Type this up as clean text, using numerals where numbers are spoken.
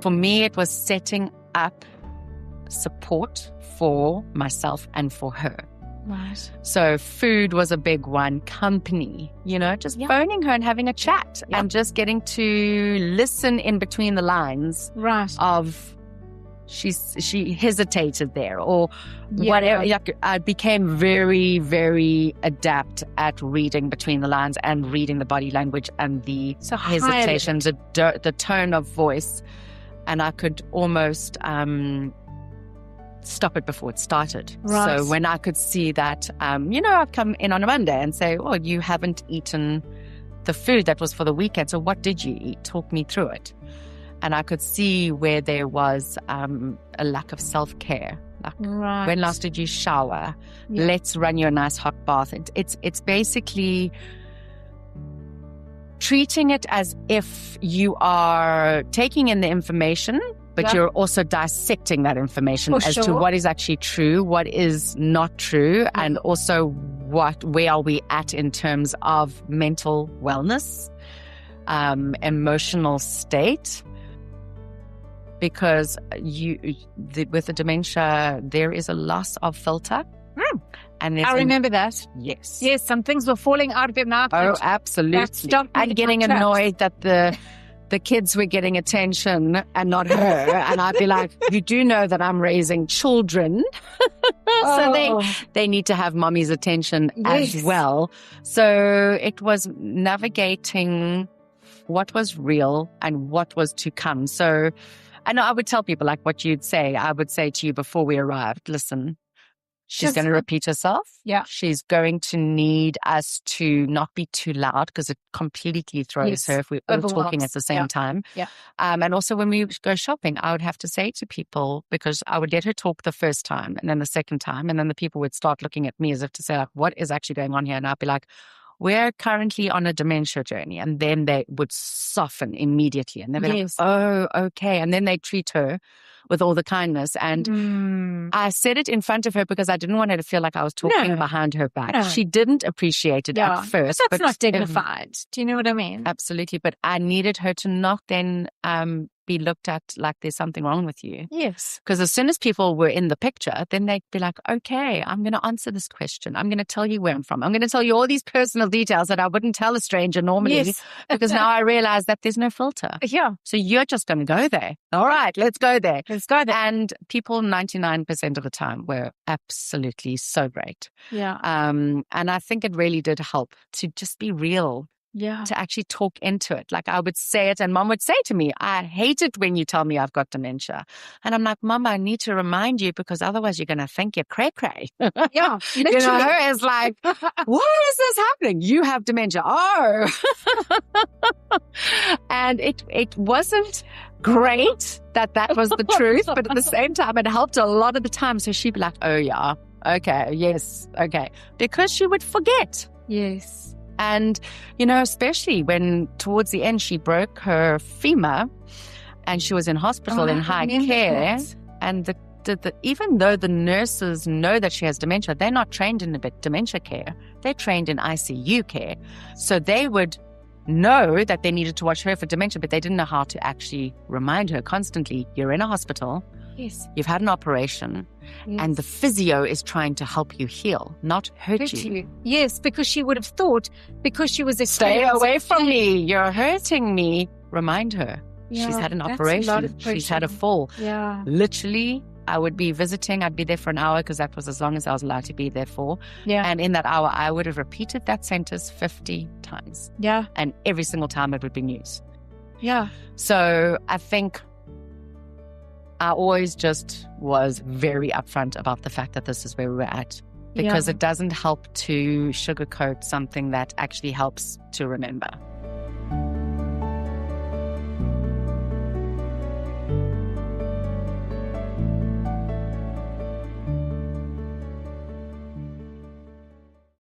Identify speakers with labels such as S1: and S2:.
S1: for me, it was setting up support for myself and for her.
S2: Right.
S1: So food was a big one, company, just phoning her and having a chat and just getting to listen in between the lines of she hesitated there or whatever. I became very, very adept at reading between the lines and reading the body language and the hesitations, the tone of voice. And I could almost stop it before it started.
S2: Right.
S1: So when I could see that, I'd come in on a Monday and say, oh, you haven't eaten the food that was for the weekend. So what did you eat? Talk me through it. And I could see where there was a lack of self-care. Like, when last did you shower? Yeah. Let's run you a nice hot bath. It's basically treating it as if you are taking in the information, but you're also dissecting that information to what is actually true, what is not true, and also where are we at in terms of mental wellness, emotional state. Because with the dementia, there is a loss of filter. And
S2: I remember that.
S1: Yes.
S2: Yes, some things were falling out of your mouth.
S1: Oh, absolutely. And getting annoyed that the kids were getting attention and not her. And I'd be like, you do know that I'm raising children. So they need to have mommy's attention as well. So it was navigating what was real and what was to come. So I know I would tell people like what you'd say. I would say to you before we arrived, listen, she's going to repeat herself.
S2: Yeah.
S1: She's going to need us to not be too loud because it completely throws her if we're all talking at the same time.
S2: Yeah.
S1: And also when we go shopping, I would have to say to people, because I would let her talk the first time and then the second time, and then the people would start looking at me as if to say, like, what is actually going on here? And I'd be like, we're currently on a dementia journey. And then they would soften immediately. And they'd be like, oh, okay. And then they treat her with all the kindness. And I said it in front of her because I didn't want her to feel like I was talking behind her back. No. She didn't appreciate it at first.
S2: But that's not dignified. Do you know what I mean?
S1: Absolutely. But I needed her to not then be looked at like there's something wrong with you.
S2: Yes.
S1: Because as soon as people were in the picture, then they'd be like, okay, I'm going to answer this question. I'm going to tell you where I'm from. I'm going to tell you all these personal details that I wouldn't tell a stranger normally because now I realize that there's no filter.
S2: Yeah.
S1: So you're just going to go there. All right, let's go there.
S2: Let's go there.
S1: And people 99% of the time were absolutely so great.
S2: Yeah.
S1: And I think it really did help to just be real.
S2: Yeah.
S1: To actually talk into it. Like I would say it and Mom would say to me, I hate it when you tell me I've got dementia. And I'm like, Mom, I need to remind you because otherwise you're going to think you're cray-cray.
S2: Yeah.
S1: It's like, what is this happening? You have dementia. Oh. And it wasn't great that was the truth, but at the same time, it helped a lot of the time. So she'd be like, oh yeah, okay, yes, okay. Because she would forget.
S2: Yes.
S1: And, especially when towards the end she broke her femur and she was in hospital in high care. And even though the nurses know that she has dementia, they're not trained in dementia care. They're trained in ICU care. So they would know that they needed to watch her for dementia, but they didn't know how to actually remind her constantly, you're in a hospital.
S2: Yes.
S1: You've had an operation and the physio is trying to help you heal, not hurt you.
S2: Yes, because she would have thought, because she was
S1: stay away from me, you're hurting me. Remind her. Yeah, she's had an operation. She's had a fall.
S2: Yeah.
S1: Literally, I would be visiting. I'd be there for an hour because that was as long as I was allowed to be there for.
S2: Yeah.
S1: And in that hour, I would have repeated that sentence 50 times.
S2: Yeah.
S1: And every single time it would be news.
S2: Yeah.
S1: So I think I always just was very upfront about the fact that this is where we were at. Because it doesn't help to sugarcoat something that actually helps to remember.